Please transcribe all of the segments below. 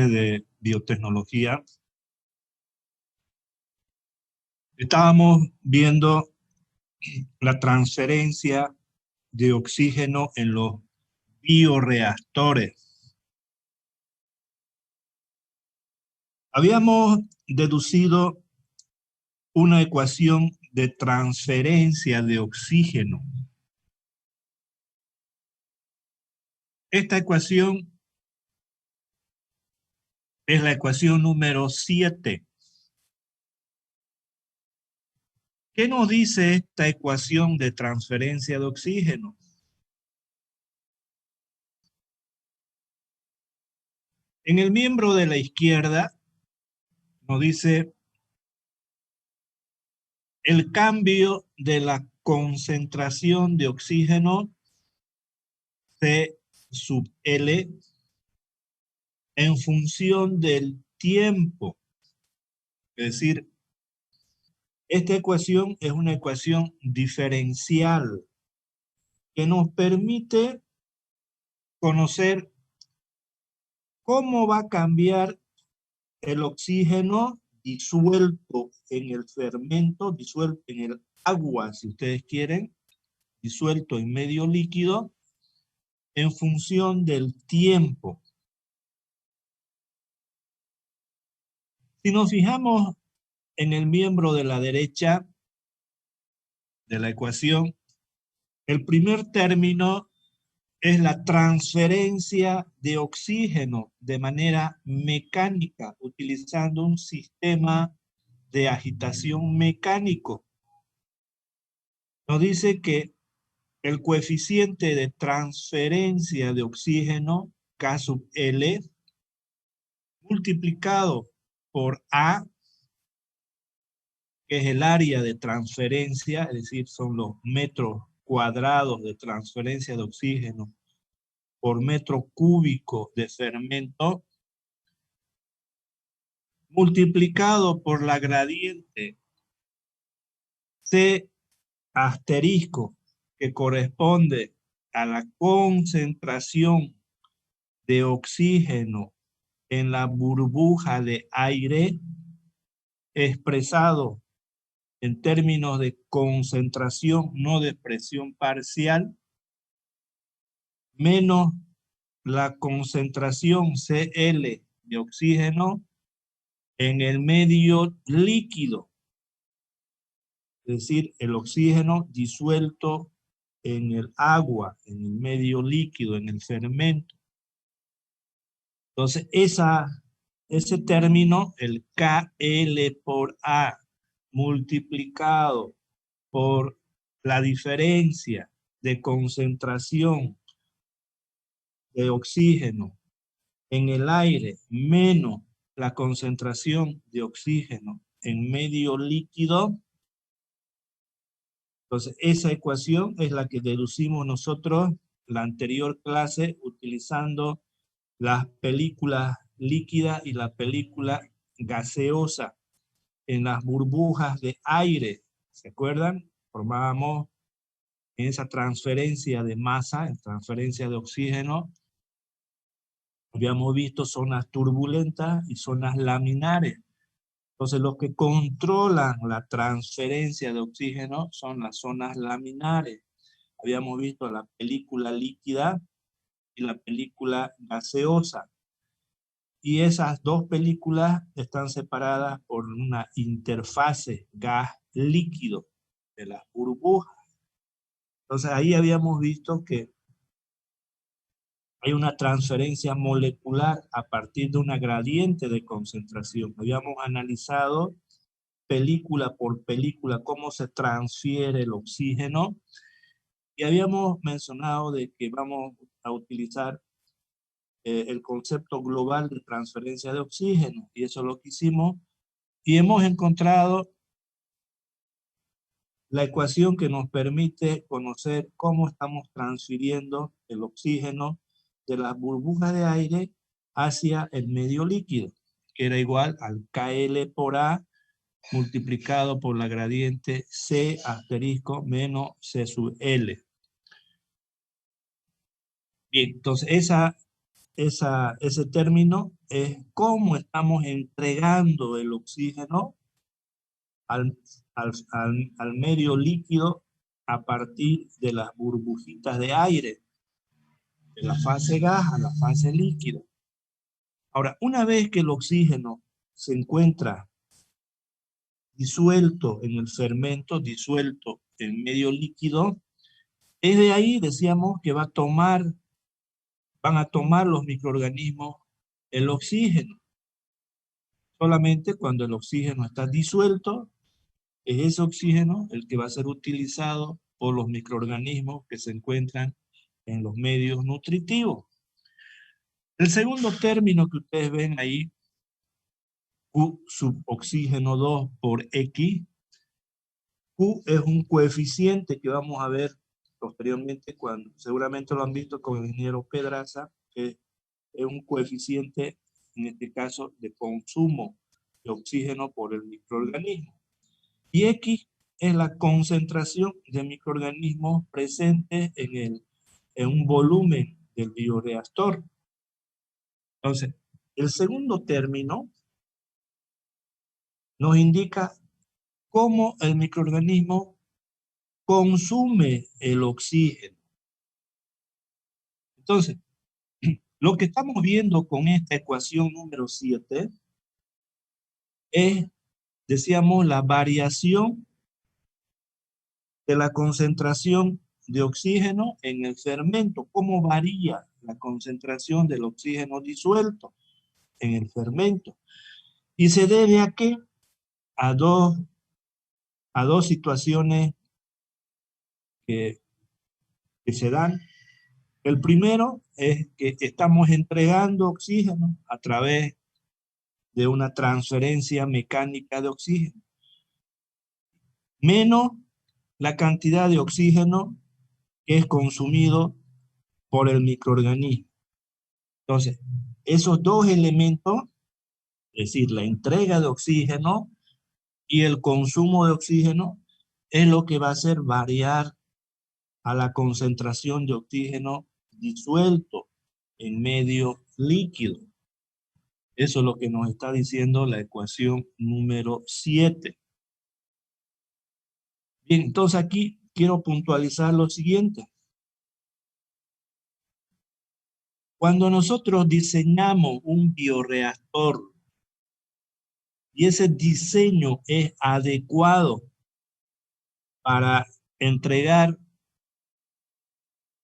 de biotecnología, estábamos viendo la transferencia de oxígeno en los bioreactores. Habíamos deducido una ecuación de transferencia de oxígeno. Esta ecuación es la ecuación número 7. ¿Qué nos dice esta ecuación de transferencia de oxígeno? En el miembro de la izquierda nos dice el cambio de la concentración de oxígeno C sub L en función del tiempo. Es decir, esta ecuación es una ecuación diferencial que nos permite conocer cómo va a cambiar el oxígeno disuelto en el fermento, disuelto en el agua, si ustedes quieren, disuelto en medio líquido, en función del tiempo. Si nos fijamos en el miembro de la derecha de la ecuación, el primer término es la transferencia de oxígeno de manera mecánica, utilizando un sistema de agitación mecánico. Nos dice que el coeficiente de transferencia de oxígeno, K sub L, multiplicado por A, que es el área de transferencia, es decir, son los metros cuadrados de transferencia de oxígeno por metro cúbico de fermento, multiplicado por la gradiente C asterisco, que corresponde a la concentración de oxígeno en la burbuja de aire, expresado en términos de concentración, no de presión parcial, menos la concentración CL de oxígeno en el medio líquido, es decir, el oxígeno disuelto en el agua, en el medio líquido, en el fermento. Entonces, ese término, el KL por A, multiplicado por la diferencia de concentración de oxígeno en el aire menos la concentración de oxígeno en medio líquido. Entonces, esa ecuación es la que deducimos nosotros la anterior clase utilizando las películas líquida y la película gaseosa en las burbujas de aire. ¿Se acuerdan? Formábamos en esa transferencia de masa, en transferencia de oxígeno. Habíamos visto zonas turbulentas y zonas laminares. Entonces, los que controlan la transferencia de oxígeno son las zonas laminares. Habíamos visto la película líquida y la película gaseosa. Y esas dos películas están separadas por una interfase gas-líquido de las burbujas. Entonces, ahí habíamos visto que hay una transferencia molecular a partir de una gradiente de concentración. Habíamos analizado película por película cómo se transfiere el oxígeno y habíamos mencionado de que vamos a utilizar el concepto global de transferencia de oxígeno, y eso es lo que hicimos, y hemos encontrado la ecuación que nos permite conocer cómo estamos transfiriendo el oxígeno de las burbujas de aire hacia el medio líquido, que era igual al KL por A multiplicado por la gradiente C asterisco menos C sub L. Bien, entonces ese término es cómo estamos entregando el oxígeno al, al medio líquido a partir de las burbujitas de aire, de la fase gas a la fase líquido. Ahora, una vez que el oxígeno se encuentra disuelto en el fermento, disuelto en medio líquido, es de ahí, decíamos, que van a tomar los microorganismos el oxígeno. Solamente cuando el oxígeno está disuelto, es ese oxígeno el que va a ser utilizado por los microorganismos que se encuentran en los medios nutritivos. El segundo término que ustedes ven ahí, Q sub oxígeno 2 por X, Q es un coeficiente que vamos a ver posteriormente, cuando seguramente lo han visto con el ingeniero Pedraza, que es un coeficiente, en este caso, de consumo de oxígeno por el microorganismo. Y X es la concentración de microorganismos presentes en un volumen del bioreactor. Entonces, el segundo término nos indica cómo el microorganismo consume el oxígeno. Entonces, lo que estamos viendo con esta ecuación número 7 es, decíamos, la variación de la concentración de oxígeno en el fermento. ¿Cómo varía la concentración del oxígeno disuelto en el fermento? ¿Y se debe a qué? A dos situaciones que se dan. El primero es que estamos entregando oxígeno a través de una transferencia mecánica de oxígeno, menos la cantidad de oxígeno que es consumido por el microorganismo. Entonces, esos dos elementos, es decir, la entrega de oxígeno y el consumo de oxígeno, es lo que va a hacer variar a la concentración de oxígeno disuelto en medio líquido. Eso es lo que nos está diciendo la ecuación número 7. Bien, entonces aquí quiero puntualizar lo siguiente. Cuando nosotros diseñamos un bioreactor y ese diseño es adecuado para entregar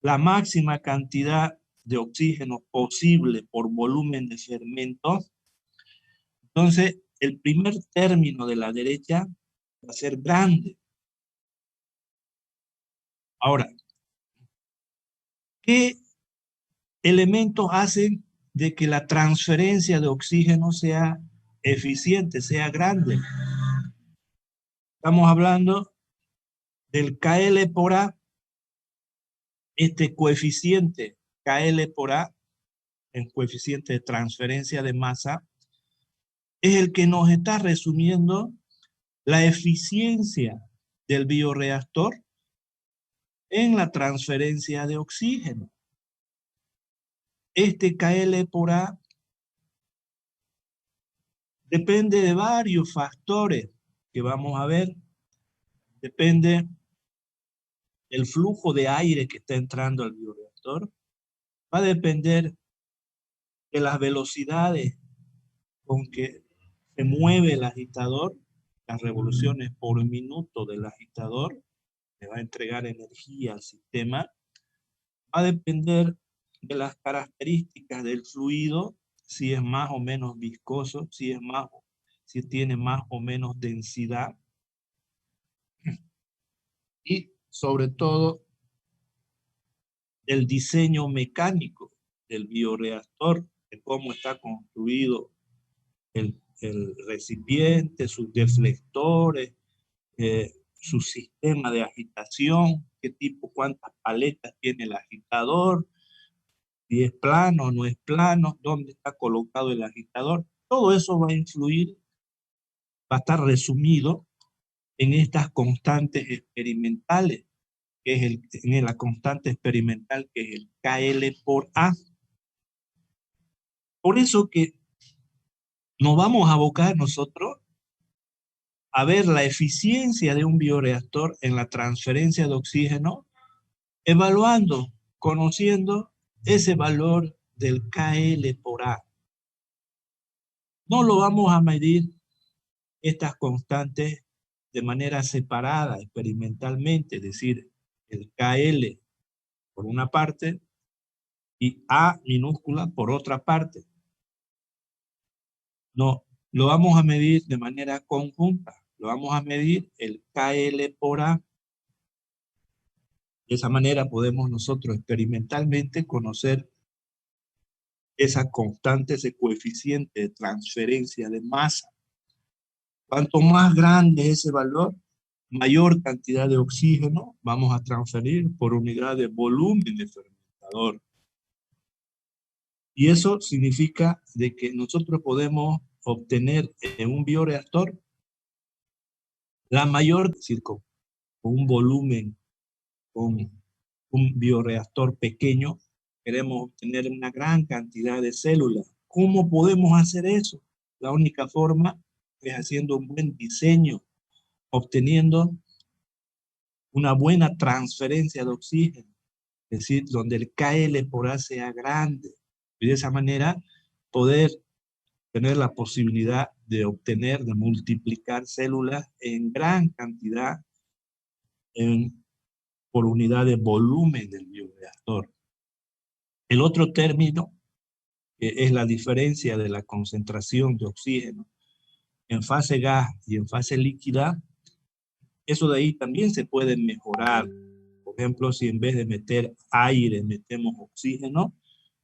la máxima cantidad de oxígeno posible por volumen de fermentos, entonces el primer término de la derecha va a ser grande. Ahora, ¿qué elementos hacen de que la transferencia de oxígeno sea eficiente, sea grande? Estamos hablando del KL por A. Este coeficiente KL por A, el coeficiente de transferencia de masa, es el que nos está resumiendo la eficiencia del bioreactor en la transferencia de oxígeno. Este KL por A depende de varios factores que vamos a ver. Depende del flujo de aire que está entrando al bioreactor. Va a depender de las velocidades con que se mueve el agitador, las revoluciones por minuto del agitador, que va a entregar energía al sistema. Va a depender de las características del fluido, si es más o menos viscoso, si tiene más o menos densidad. Y sobre todo, del diseño mecánico del bioreactor, de cómo está construido el recipiente, sus deflectores, su sistema de agitación, qué tipo, cuántas paletas tiene el agitador, si es plano o no es plano, dónde está colocado el agitador. Todo eso va a influir, va a estar resumido en estas constantes experimentales, que es en la constante experimental que es el KL por A. Por eso que nos vamos a abocar nosotros a ver la eficiencia de un bioreactor en la transferencia de oxígeno, evaluando, conociendo ese valor del KL por A. No lo vamos a medir estas constantes de manera separada, experimentalmente, es decir, el KL por una parte y A minúscula por otra parte. No, lo vamos a medir de manera conjunta. Lo vamos a medir el KL por A. De esa manera podemos nosotros experimentalmente conocer esa constante, ese coeficiente de transferencia de masa. Cuanto más grande es ese valor, mayor cantidad de oxígeno vamos a transferir por unidad de volumen de fermentador. Y eso significa de que nosotros podemos obtener en un bioreactor la mayor, es decir, con un volumen, con un bioreactor pequeño, queremos obtener una gran cantidad de células. ¿Cómo podemos hacer eso? La única forma es haciendo un buen diseño, obteniendo una buena transferencia de oxígeno, es decir, donde el KL por A sea grande. Y de esa manera poder tener la posibilidad de obtener, de multiplicar células en gran cantidad por unidad de volumen del bioreactor. El otro término es la diferencia de la concentración de oxígeno en fase gas y en fase líquida. Eso de ahí también se puede mejorar. Por ejemplo, si en vez de meter aire metemos oxígeno,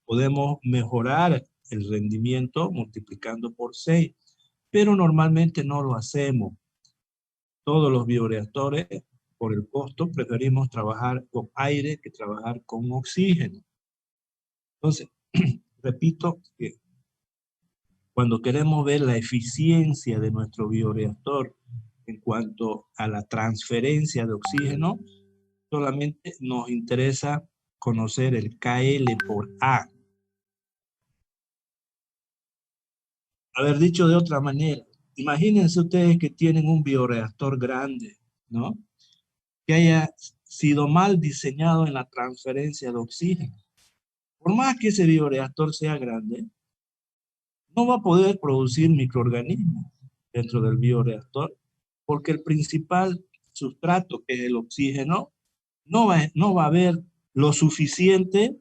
podemos mejorar el rendimiento multiplicando por 6, pero normalmente no lo hacemos. Todos los bioreactores, por el costo, preferimos trabajar con aire que trabajar con oxígeno. Entonces, repito que cuando queremos ver la eficiencia de nuestro bioreactor en cuanto a la transferencia de oxígeno, solamente nos interesa conocer el KL por A. Haber dicho de otra manera, imagínense ustedes que tienen un bioreactor grande, ¿no? Que haya sido mal diseñado en la transferencia de oxígeno. Por más que ese bioreactor sea grande, no va a poder producir microorganismos dentro del bioreactor, porque el principal sustrato, que es el oxígeno, no va a haber lo suficiente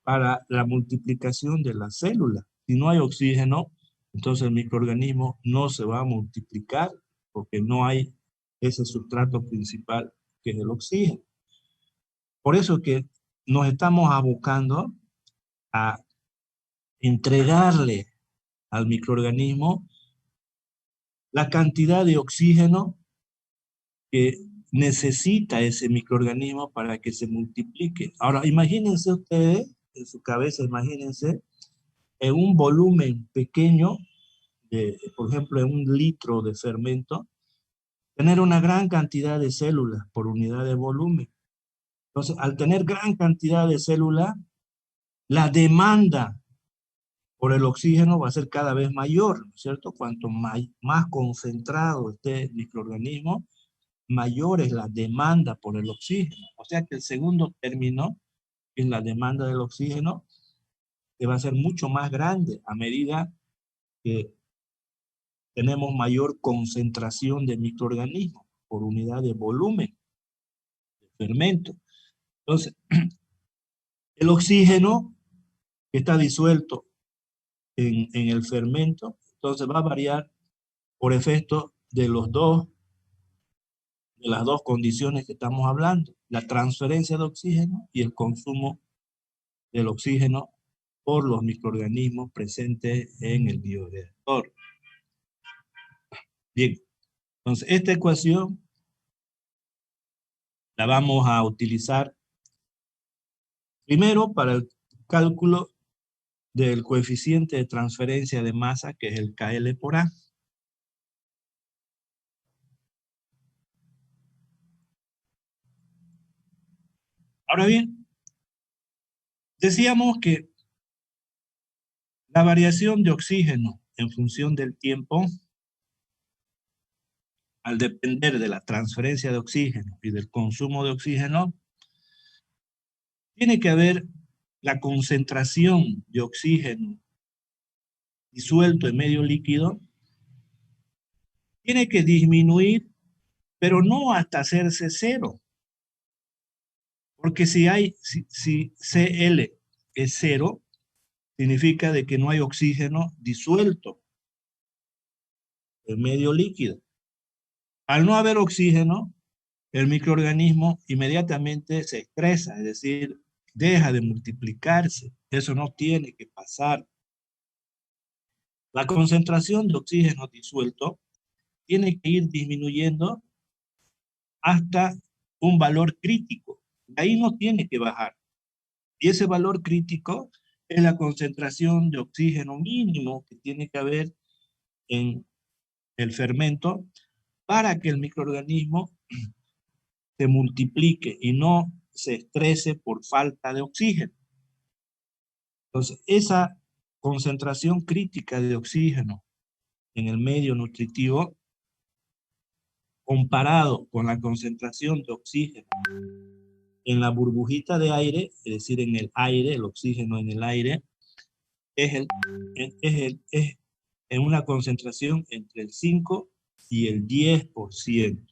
para la multiplicación de las células. Si no hay oxígeno, entonces el microorganismo no se va a multiplicar porque no hay ese sustrato principal que es el oxígeno. Por eso que nos estamos abocando a entregarle al microorganismo la cantidad de oxígeno que necesita ese microorganismo para que se multiplique. Ahora, imagínense ustedes, en su cabeza, imagínense, en un volumen pequeño, por ejemplo, en 1 litro de fermento, tener una gran cantidad de células por unidad de volumen. Entonces, al tener gran cantidad de células, la demanda por el oxígeno va a ser cada vez mayor, ¿no es cierto? Cuanto más concentrado esté el microorganismo, mayor es la demanda por el oxígeno. O sea que el segundo término, que es la demanda del oxígeno, que va a ser mucho más grande a medida que tenemos mayor concentración de microorganismos por unidad de volumen, de fermento. Entonces, el oxígeno que está disuelto en el fermento, entonces va a variar por efecto de las dos condiciones que estamos hablando, la transferencia de oxígeno y el consumo del oxígeno por los microorganismos presentes en el bioreactor. Bien, entonces esta ecuación la vamos a utilizar primero para el cálculo del coeficiente de transferencia de masa, que es el KL por A. Ahora bien, decíamos que La variación de oxígeno en función del tiempo, al depender de la transferencia de oxígeno y del consumo de oxígeno, tiene que haber la concentración de oxígeno disuelto en medio líquido, tiene que disminuir, pero no hasta hacerse cero. Porque si Cl es cero, significa de que no hay oxígeno disuelto en medio líquido. Al no haber oxígeno, el microorganismo inmediatamente se estresa, es decir, deja de multiplicarse. Eso no tiene que pasar. La concentración de oxígeno disuelto tiene que ir disminuyendo hasta un valor crítico. De ahí no tiene que bajar. Y ese valor crítico es la concentración de oxígeno mínimo que tiene que haber en el fermento para que el microorganismo se multiplique y no se estrese por falta de oxígeno. Entonces, esa concentración crítica de oxígeno en el medio nutritivo, comparado con la concentración de oxígeno en la burbujita de aire, es decir, en el aire, el oxígeno en el aire, es en una concentración entre el 5 y el 10%.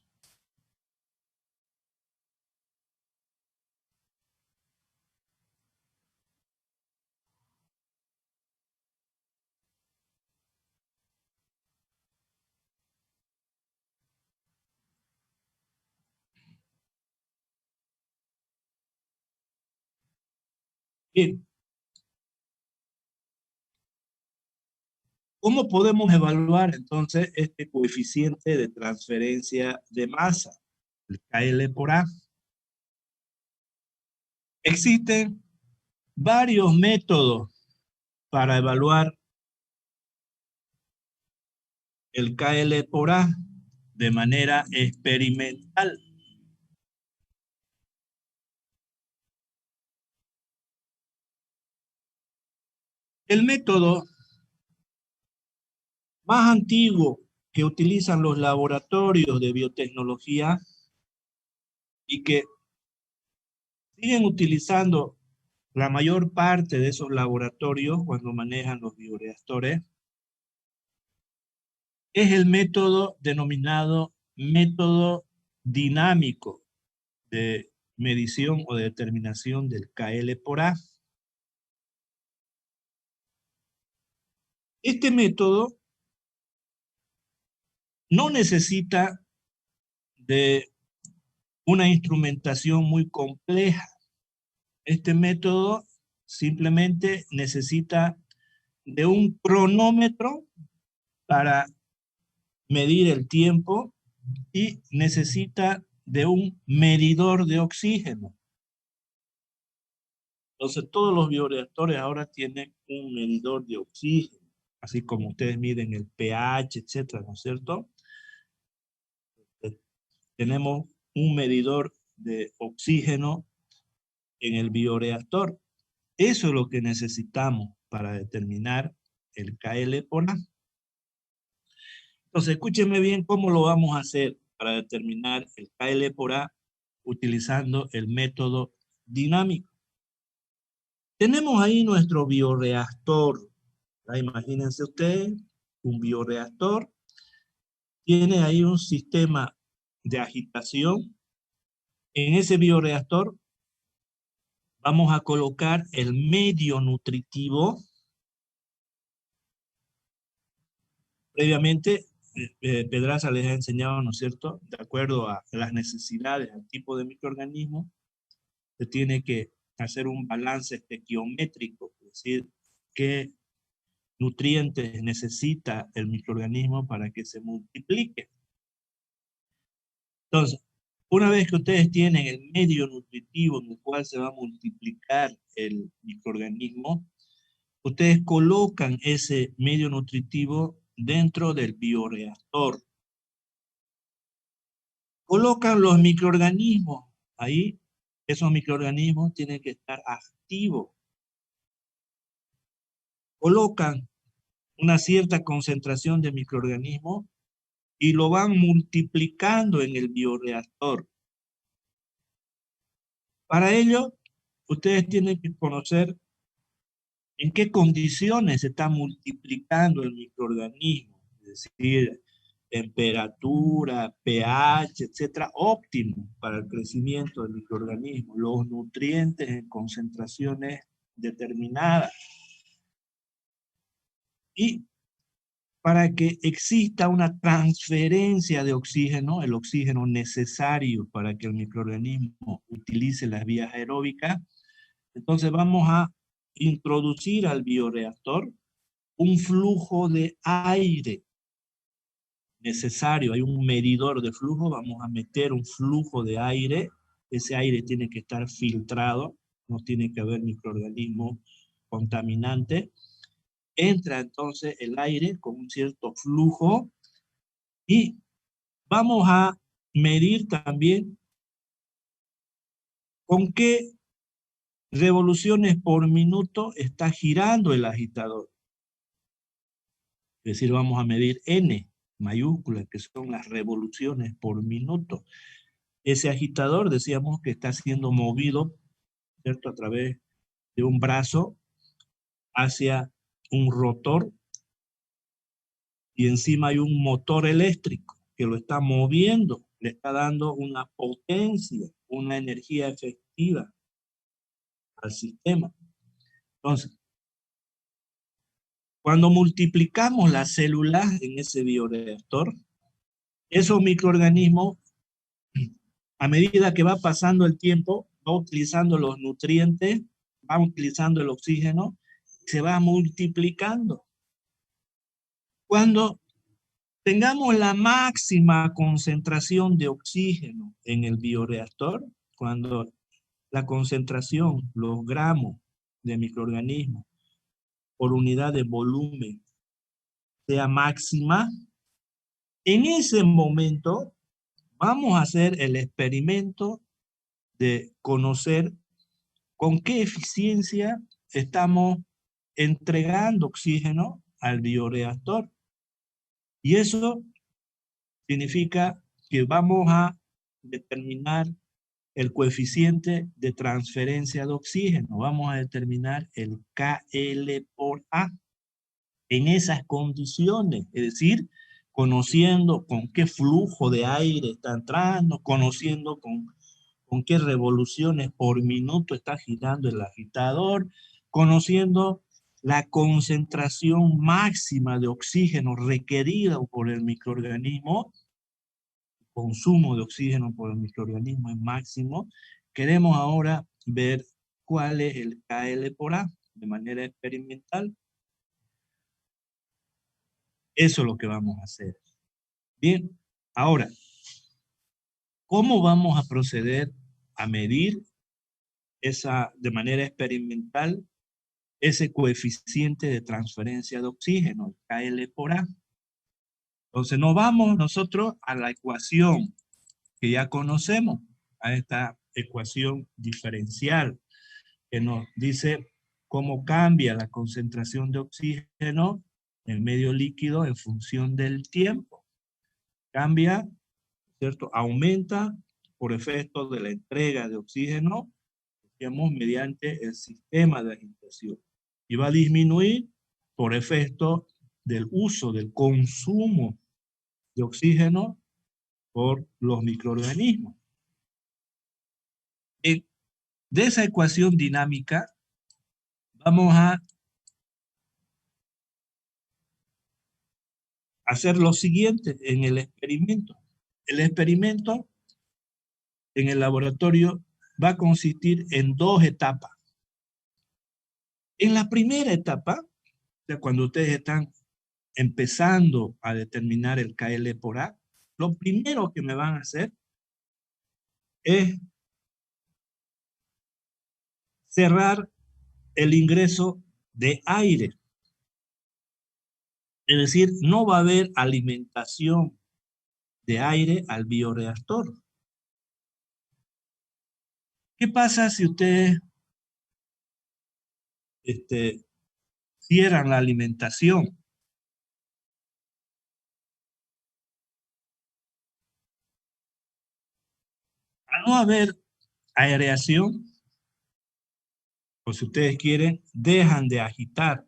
Bien, ¿cómo podemos evaluar entonces este coeficiente de transferencia de masa, el KL por A? Existen varios métodos para evaluar el KL por A de manera experimental. El método más antiguo que utilizan los laboratorios de biotecnología y que siguen utilizando la mayor parte de esos laboratorios cuando manejan los bioreactores es el método denominado método dinámico de medición o de determinación del KL por A. Este método no necesita de una instrumentación muy compleja. Este método simplemente necesita de un cronómetro para medir el tiempo y necesita de un medidor de oxígeno. Entonces todos los bioreactores ahora tienen un medidor de oxígeno, así como ustedes miden el pH, etcétera, ¿no es cierto? Tenemos un medidor de oxígeno en el bioreactor. Eso es lo que necesitamos para determinar el KL por A. Entonces, escúchenme bien cómo lo vamos a hacer para determinar el KL por A utilizando el método dinámico. Tenemos ahí nuestro bioreactor. Imagínense ustedes, un bioreactor. Tiene ahí un sistema de agitación. En ese bioreactor vamos a colocar el medio nutritivo. Previamente, Pedraza les ha enseñado, ¿no es cierto? De acuerdo a las necesidades, al tipo de microorganismo, se tiene que hacer un balance estequiométrico, es decir, qué nutrientes necesita el microorganismo para que se multiplique. Entonces, una vez que ustedes tienen el medio nutritivo en el cual se va a multiplicar el microorganismo, ustedes colocan ese medio nutritivo dentro del bioreactor. Colocan los microorganismos ahí. Esos microorganismos tienen que estar activos. colocan una cierta concentración de microorganismos y lo van multiplicando en el bioreactor. Para ello, ustedes tienen que conocer en qué condiciones se está multiplicando el microorganismo, es decir, temperatura, pH, etcétera, óptimo para el crecimiento del microorganismo, los nutrientes en concentraciones determinadas. Y para que exista una transferencia de oxígeno, el oxígeno necesario para que el microorganismo utilice las vías aeróbicas, entonces vamos a introducir al bioreactor un flujo de aire necesario. Hay un medidor de flujo, vamos a meter un flujo de aire. Ese aire tiene que estar filtrado, no tiene que haber microorganismos contaminantes. Entra entonces el aire con un cierto flujo y vamos a medir también con qué revoluciones por minuto está girando el agitador. Es decir, vamos a medir N mayúsculas, que son las revoluciones por minuto. Ese agitador, decíamos que está siendo movido, ¿cierto?, a través de un brazo hacia un rotor y encima hay un motor eléctrico que lo está moviendo, le está dando una potencia, una energía efectiva al sistema. Entonces, cuando multiplicamos las células en ese bioreactor, esos microorganismos, a medida que va pasando el tiempo, va utilizando los nutrientes, va utilizando el oxígeno, se va multiplicando. Cuando tengamos la máxima concentración de oxígeno en el bioreactor, cuando la concentración, los gramos de microorganismos por unidad de volumen sea máxima, en ese momento vamos a hacer el experimento de conocer con qué eficiencia estamos entregando oxígeno al bioreactor. Y eso significa que vamos a determinar el coeficiente de transferencia de oxígeno. Vamos a determinar el KL por A en esas condiciones, es decir, conociendo con qué flujo de aire está entrando, conociendo con qué revoluciones por minuto está girando el agitador, conociendo la concentración máxima de oxígeno requerida por el microorganismo, el consumo de oxígeno por el microorganismo es máximo. Queremos ahora ver cuál es el KL por A de manera experimental. Eso es lo que vamos a hacer. Bien, ahora, ¿cómo vamos a proceder a medir de manera experimental ese coeficiente de transferencia de oxígeno, el KL por A? Entonces nos vamos nosotros a la ecuación que ya conocemos, a esta ecuación diferencial que nos dice cómo cambia la concentración de oxígeno en medio líquido en función del tiempo. Cambia, ¿cierto? Aumenta por efecto de la entrega de oxígeno, digamos, mediante el sistema de agitación. Y va a disminuir por efecto del uso, del consumo de oxígeno por los microorganismos. De esa ecuación dinámica vamos a hacer lo siguiente en el experimento. El experimento en el laboratorio va a consistir en dos etapas. En la primera etapa, o sea, cuando ustedes están empezando a determinar el KL por A, lo primero que me van a hacer es cerrar el ingreso de aire. Es decir, no va a haber alimentación de aire al bioreactor. ¿Qué pasa si ustedes cierran la alimentación. Al no haber aireación, o si ustedes quieren, dejan de agitar.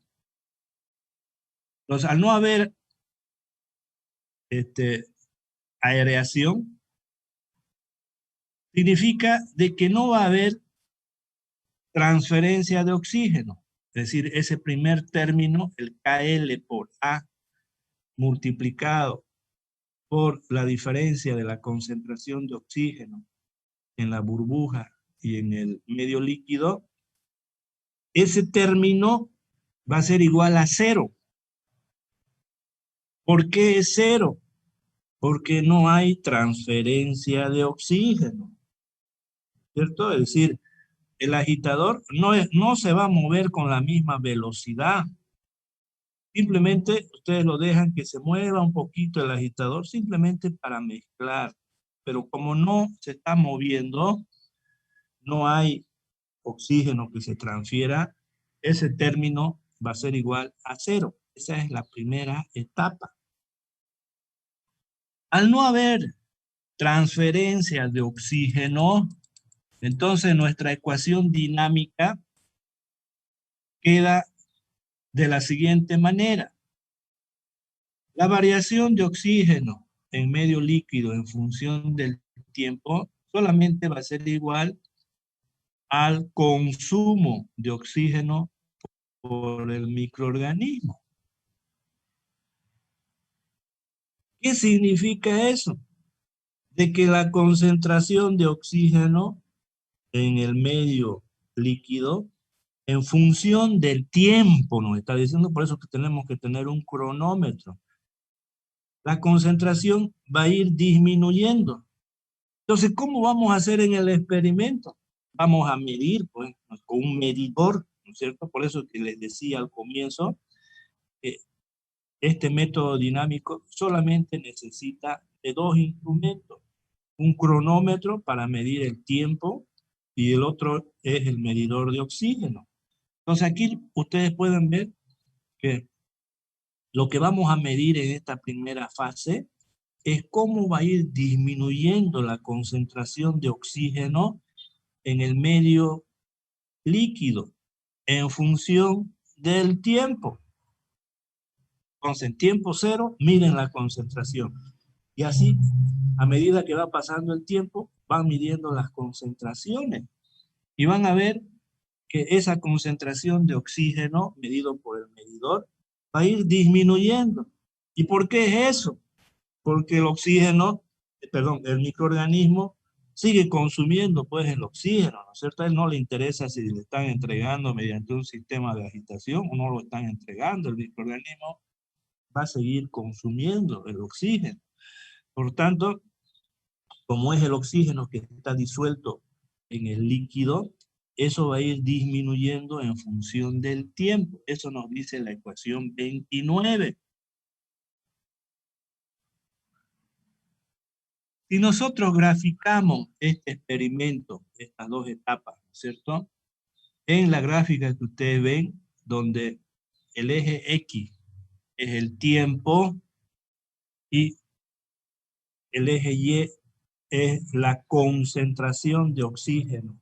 Entonces, al no haber aireación, significa de que no va a haber transferencia de oxígeno. Es decir, ese primer término, el KL por A, multiplicado por la diferencia de la concentración de oxígeno en la burbuja y en el medio líquido, ese término va a ser igual a cero. ¿Por qué es cero? Porque no hay transferencia de oxígeno, ¿cierto? Es decir, el agitador no se va a mover con la misma velocidad. Simplemente ustedes lo dejan que se mueva un poquito el agitador, simplemente para mezclar. Pero como no se está moviendo, no hay oxígeno que se transfiera, ese término va a ser igual a cero. Esa es la primera etapa. Al no haber transferencia de oxígeno, entonces nuestra ecuación dinámica queda de la siguiente manera. La variación de oxígeno en medio líquido en función del tiempo solamente va a ser igual al consumo de oxígeno por el microorganismo. ¿Qué significa eso? De que la concentración de oxígeno en el medio líquido, en función del tiempo, nos está diciendo, por eso que tenemos que tener un cronómetro. La concentración va a ir disminuyendo. Entonces, ¿cómo vamos a hacer en el experimento? Vamos a medir, pues, con un medidor, ¿no es cierto? Por eso que les decía al comienzo, que este método dinámico solamente necesita de dos instrumentos. Un cronómetro para medir el tiempo y el otro es el medidor de oxígeno. Entonces aquí ustedes pueden ver que lo que vamos a medir en esta primera fase es cómo va a ir disminuyendo la concentración de oxígeno en el medio líquido en función del tiempo. Entonces, en tiempo cero, miden la concentración. Y así, a medida que va pasando el tiempo, van midiendo las concentraciones. Y van a ver que esa concentración de oxígeno, medido por el medidor, va a ir disminuyendo. ¿Y por qué es eso? Porque el oxígeno, el microorganismo sigue consumiendo pues el oxígeno, ¿no es cierto? A él no le interesa si le están entregando mediante un sistema de agitación o no lo están entregando, el microorganismo va a seguir consumiendo el oxígeno. Por tanto, como es el oxígeno que está disuelto en el líquido, eso va a ir disminuyendo en función del tiempo. Eso nos dice la ecuación 29. Si nosotros graficamos este experimento, estas dos etapas, ¿no es cierto? En la gráfica que ustedes ven, donde el eje X es el tiempo y el eje Y es la concentración de oxígeno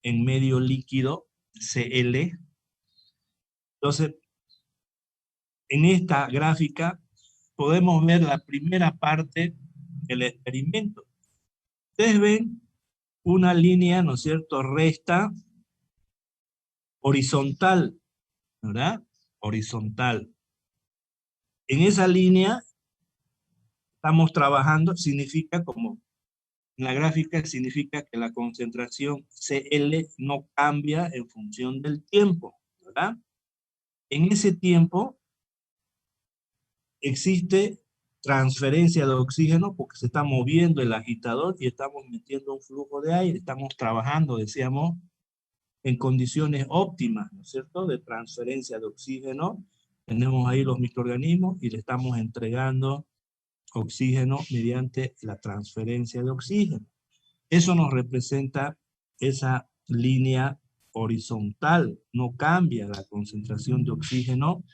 en medio líquido, Cl. Entonces, en esta gráfica podemos ver la primera parte del experimento. Ustedes ven una línea, ¿no es cierto?, recta, horizontal, ¿verdad? Horizontal. En esa línea estamos trabajando, significa como en la gráfica, significa que la concentración Cl no cambia en función del tiempo, ¿verdad? En ese tiempo existe transferencia de oxígeno porque se está moviendo el agitador y estamos metiendo un flujo de aire, estamos trabajando, decíamos, en condiciones óptimas, ¿no es cierto?, de transferencia de oxígeno. Tenemos ahí los microorganismos y le estamos entregando oxígeno mediante la transferencia de oxígeno. Eso nos representa esa línea horizontal, no cambia la concentración de oxígeno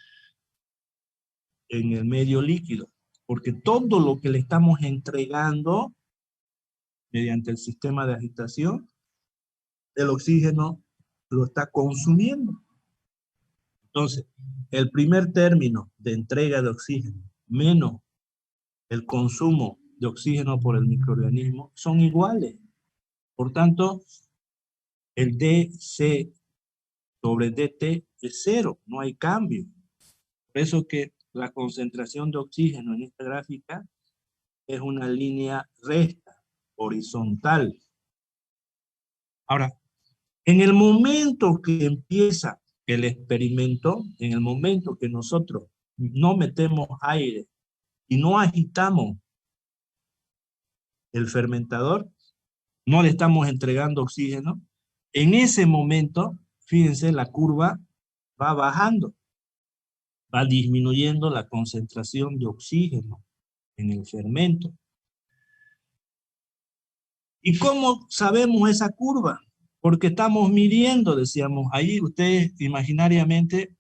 en el medio líquido, porque todo lo que le estamos entregando mediante el sistema de agitación, el oxígeno lo está consumiendo. Entonces, el primer término de entrega de oxígeno menos el consumo de oxígeno por el microorganismo son iguales. Por tanto, el dC sobre dt es cero, no hay cambio. Por eso que la concentración de oxígeno en esta gráfica es una línea recta, horizontal. Ahora, en el momento que empieza el experimento, en el momento que nosotros no metemos aire y no agitamos el fermentador, no le estamos entregando oxígeno, en ese momento, fíjense, la curva va bajando, va disminuyendo la concentración de oxígeno en el fermento. ¿Y cómo sabemos esa curva? Porque estamos midiendo, decíamos, ahí ustedes imaginariamente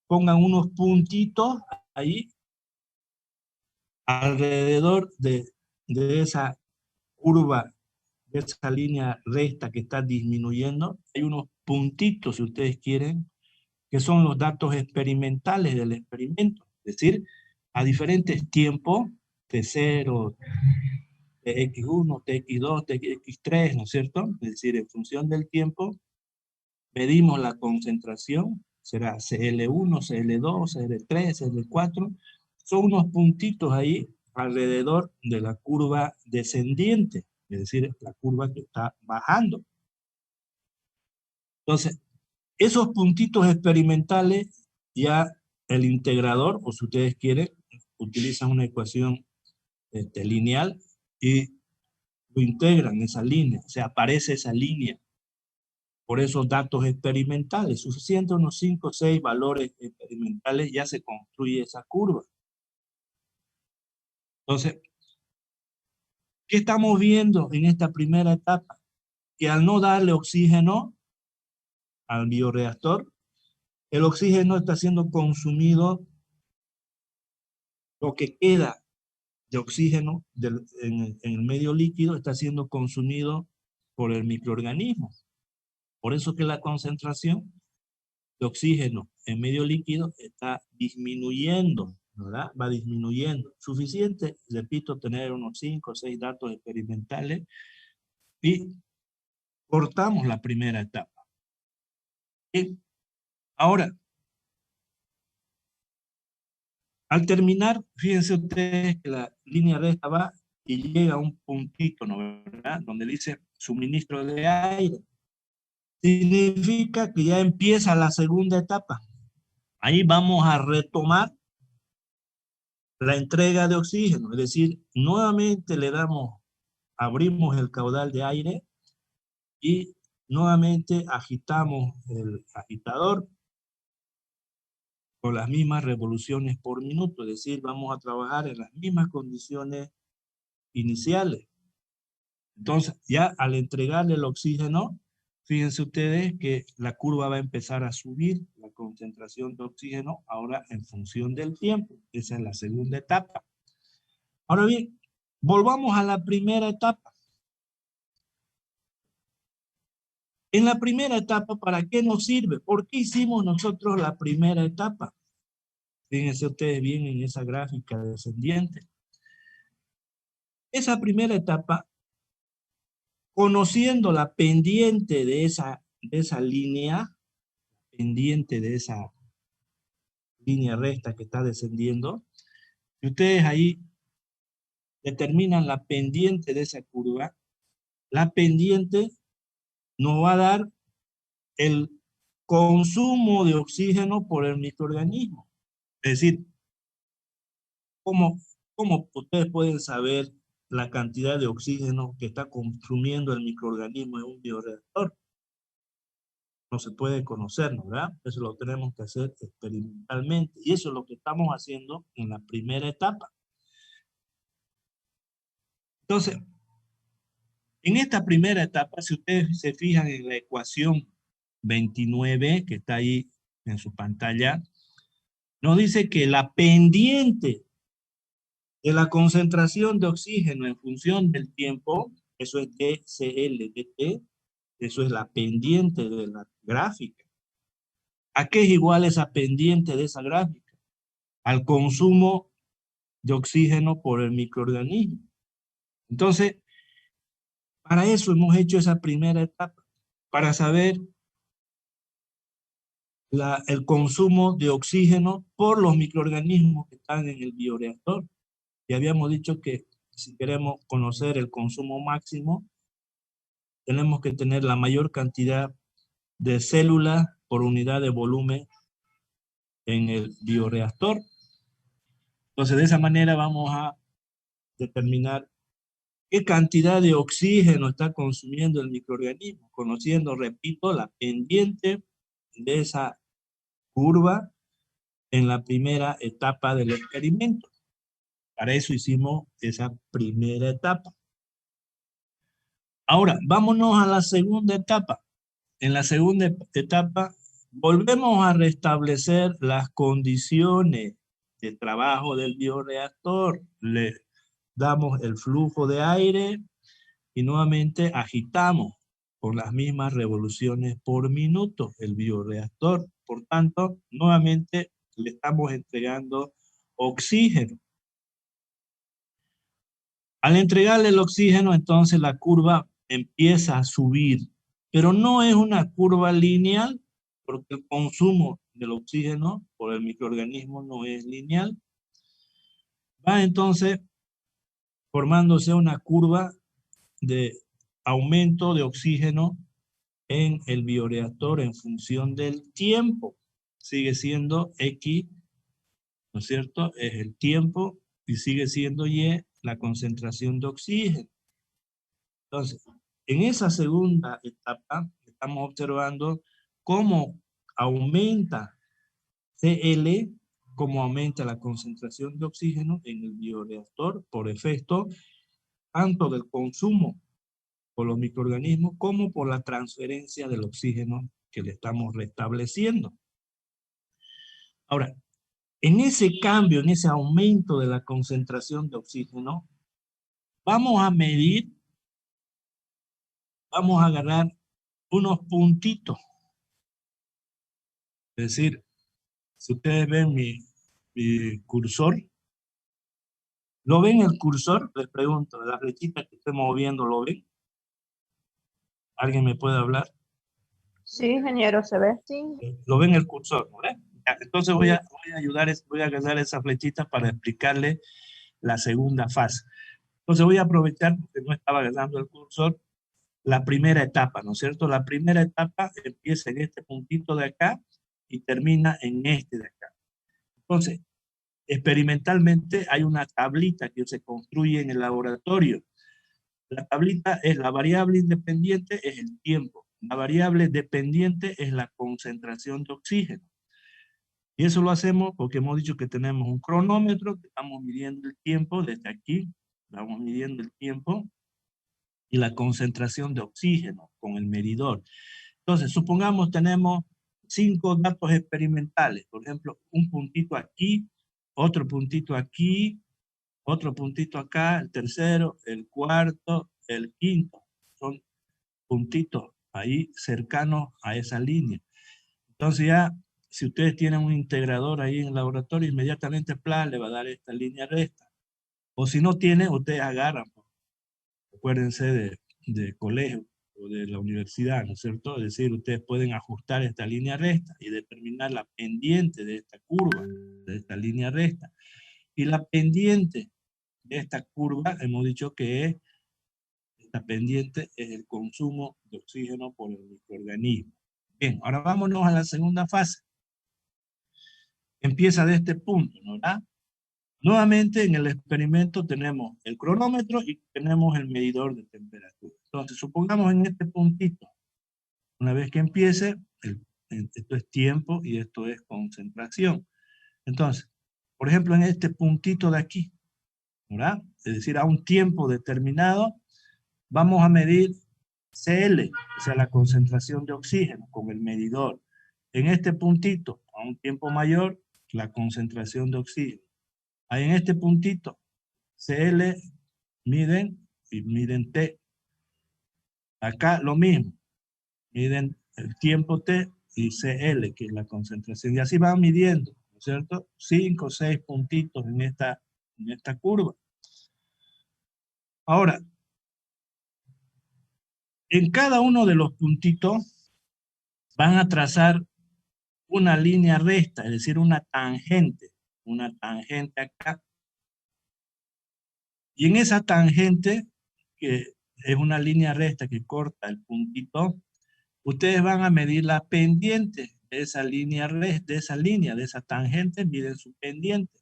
pongan unos puntitos ahí alrededor de esa curva, de esa línea recta que está disminuyendo. Hay unos puntitos, si ustedes quieren, que son los datos experimentales del experimento. Es decir, a diferentes tiempos, T0, TX1, TX2, TX3, ¿no es cierto? Es decir, en función del tiempo, medimos la concentración, será CL1, CL2, CL3, CL4, son unos puntitos ahí alrededor de la curva descendiente, es decir, la curva que está bajando. Entonces, esos puntitos experimentales, ya el integrador, o si ustedes quieren, utilizan una ecuación lineal y lo integran esa línea, o sea, aparece esa línea por esos datos experimentales. Suficiente unos 5 o 6 valores experimentales, ya se construye esa curva. Entonces, ¿qué estamos viendo en esta primera etapa? Que al no darle oxígeno al bioreactor, el oxígeno está siendo consumido, lo que queda de oxígeno en el medio líquido está siendo consumido por el microorganismo. Por eso que la concentración de oxígeno en medio líquido está disminuyendo, ¿verdad? Va disminuyendo. Suficiente, repito, tener unos 5 o 6 datos experimentales y cortamos la primera etapa. Y ahora, al terminar, fíjense ustedes que la línea recta va y llega a un puntito, ¿no? ¿Verdad? Donde dice suministro de aire. Significa que ya empieza la segunda etapa. Ahí vamos a retomar la entrega de oxígeno, es decir, nuevamente abrimos el caudal de aire y nuevamente agitamos el agitador con las mismas revoluciones por minuto, es decir, vamos a trabajar en las mismas condiciones iniciales. Entonces, ya al entregarle el oxígeno, fíjense ustedes que la curva va a empezar a subir, la concentración de oxígeno, ahora en función del tiempo. Esa es la segunda etapa. Ahora bien, volvamos a la primera etapa. En la primera etapa, ¿para qué nos sirve? ¿Por qué hicimos nosotros la primera etapa? Fíjense ustedes bien en esa gráfica descendiente. Esa primera etapa, conociendo la pendiente de esa línea, pendiente de esa línea recta que está descendiendo, si ustedes ahí determinan la pendiente de esa curva, la pendiente nos va a dar el consumo de oxígeno por el microorganismo. Es decir, ¿cómo ustedes pueden saber la cantidad de oxígeno que está consumiendo el microorganismo en un bioreactor? No se puede conocer, ¿no? ¿Verdad? Eso lo tenemos que hacer experimentalmente. Y eso es lo que estamos haciendo en la primera etapa. Entonces, en esta primera etapa, si ustedes se fijan en la ecuación 29, que está ahí en su pantalla, nos dice que la pendiente de la concentración de oxígeno en función del tiempo, eso es dCl/dt, eso es la pendiente de la gráfica. ¿A qué es igual esa pendiente de esa gráfica? Al consumo de oxígeno por el microorganismo. Entonces, para eso hemos hecho esa primera etapa, para saber el consumo de oxígeno por los microorganismos que están en el bioreactor. Y habíamos dicho que si queremos conocer el consumo máximo, tenemos que tener la mayor cantidad de células por unidad de volumen en el bioreactor. Entonces, de esa manera vamos a determinar qué cantidad de oxígeno está consumiendo el microorganismo, conociendo, repito, la pendiente de esa curva en la primera etapa del experimento. Para eso hicimos esa primera etapa. Ahora, vámonos a la segunda etapa. En la segunda etapa, volvemos a restablecer las condiciones de trabajo del bioreactor. Le damos el flujo de aire y nuevamente agitamos con las mismas revoluciones por minuto el bioreactor. Por tanto, nuevamente le estamos entregando oxígeno. Al entregarle el oxígeno, entonces la curva empieza a subir, pero no es una curva lineal, porque el consumo del oxígeno por el microorganismo no es lineal. Va entonces formándose una curva de aumento de oxígeno en el bioreactor en función del tiempo. Sigue siendo X, ¿no es cierto? Es el tiempo y sigue siendo Y la concentración de oxígeno. Entonces, en esa segunda etapa estamos observando cómo aumenta Cl, cómo aumenta la concentración de oxígeno en el bioreactor por efecto tanto del consumo por los microorganismos como por la transferencia del oxígeno que le estamos restableciendo. Ahora, en ese cambio, en ese aumento de la concentración de oxígeno, vamos a medir, vamos a agarrar unos puntitos. Es decir, si ustedes ven mi cursor, ¿lo ven el cursor? Les pregunto, la flechita que estoy moviendo, ¿lo ven? ¿Alguien me puede hablar? Sí, ingeniero, se ve. Sí. ¿Lo ven el cursor? ¿No ven? Entonces voy a agarrar esa flechita para explicarle la segunda fase. Entonces voy a aprovechar, porque no estaba agarrando el cursor, la primera etapa, ¿no es cierto? La primera etapa empieza en este puntito de acá y termina en este de acá. Entonces, experimentalmente hay una tablita que se construye en el laboratorio. La tablita es la variable independiente, es el tiempo. La variable dependiente es la concentración de oxígeno. Y eso lo hacemos porque hemos dicho que tenemos un cronómetro, que estamos midiendo el tiempo desde aquí, estamos midiendo el tiempo y la concentración de oxígeno con el medidor. Entonces, supongamos tenemos 5 datos experimentales, por ejemplo, un puntito aquí, otro puntito aquí, otro puntito acá, el tercero, el cuarto, el quinto. Son puntitos ahí cercanos a esa línea. Entonces ya, si ustedes tienen un integrador ahí en el laboratorio, inmediatamente plan le va a dar esta línea recta. O si no tiene, ustedes agarran. Acuérdense de colegio o de la universidad, ¿no es cierto? Es decir, ustedes pueden ajustar esta línea recta y determinar la pendiente de esta curva, de esta línea recta. Y la pendiente de esta curva, hemos dicho que esta pendiente es el consumo de oxígeno por el microorganismo. Bien, ahora vámonos a la segunda fase. Empieza de este punto, ¿no? ¿verdad? Nuevamente en el experimento tenemos el cronómetro y tenemos el medidor de temperatura. Entonces, supongamos en este puntito, una vez que empiece, esto es tiempo y esto es concentración. Entonces, por ejemplo, en este puntito de aquí, ¿verdad? Es decir, a un tiempo determinado, vamos a medir Cl, o sea, la concentración de oxígeno con el medidor. En este puntito, a un tiempo mayor, la concentración de oxígeno. Ahí en este puntito, Cl, miden y miden T. Acá lo mismo, miden el tiempo T y Cl, que es la concentración. Y así van midiendo, ¿no es cierto? 5 o 6 puntitos en esta curva. Ahora, en cada uno de los puntitos van a trazar una línea recta, es decir, una tangente acá. Y en esa tangente, que es una línea recta que corta el puntito, ustedes van a medir la pendiente de esa línea recta, de esa tangente, miden su pendiente.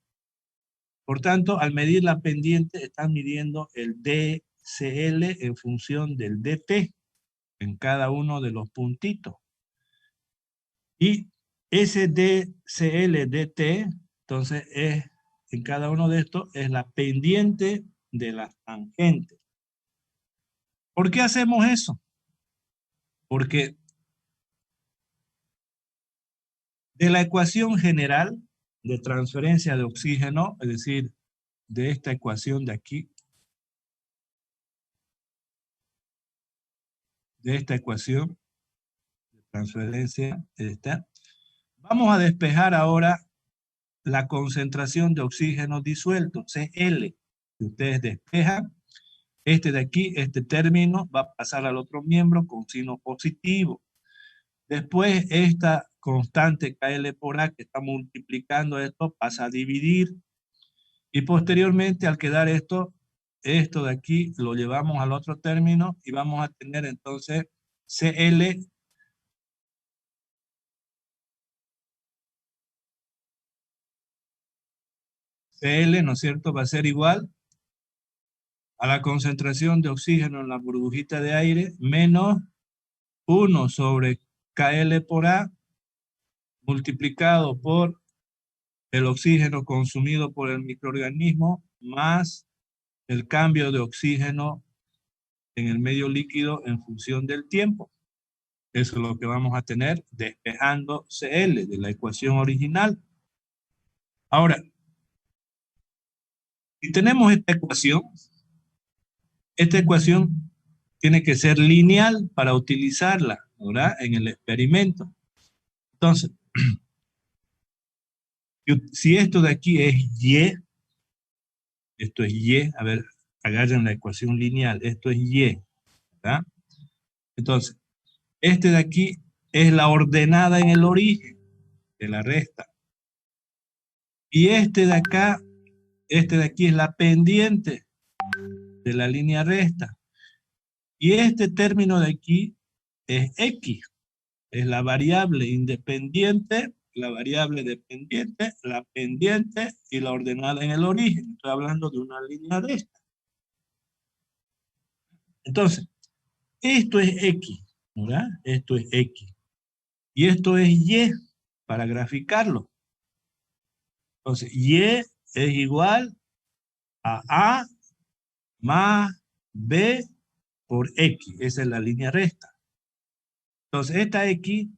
Por tanto, al medir la pendiente, están midiendo el dCl en función del dt en cada uno de los puntitos. Y ese dCl dt, entonces, en cada uno de estos, es la pendiente de la tangente. ¿Por qué hacemos eso? Porque de la ecuación general de transferencia de oxígeno, es decir, de esta ecuación de aquí, de esta ecuación de transferencia, vamos a despejar ahora la concentración de oxígeno disuelto, Cl, que ustedes despejan. Este de aquí, este término, va a pasar al otro miembro con signo positivo. Después, esta constante KL por A, que está multiplicando esto, pasa a dividir. Y posteriormente, al quedar esto de aquí, lo llevamos al otro término y vamos a tener entonces Cl ¿no es cierto? Va a ser igual a la concentración de oxígeno en la burbujita de aire menos 1 sobre KL por A multiplicado por el oxígeno consumido por el microorganismo más el cambio de oxígeno en el medio líquido en función del tiempo. Eso es lo que vamos a tener despejando Cl de la ecuación original. Ahora, si tenemos esta ecuación tiene que ser lineal para utilizarla, ¿verdad? En el experimento. Entonces, si esto de aquí es Y, esto es Y, a ver, agarren la ecuación lineal, esto es Y, ¿verdad? Entonces, este de aquí es la ordenada en el origen de la recta. Y este de acá, este de aquí es la pendiente de la línea recta. Y este término de aquí es X, es la variable independiente, la variable dependiente, la pendiente y la ordenada en el origen. Estoy hablando de una línea recta. Entonces, esto es X, ¿verdad? Esto es X. Y esto es Y, para graficarlo. Entonces, Y es igual a más B por X. Esa es la línea recta. Entonces, esta X,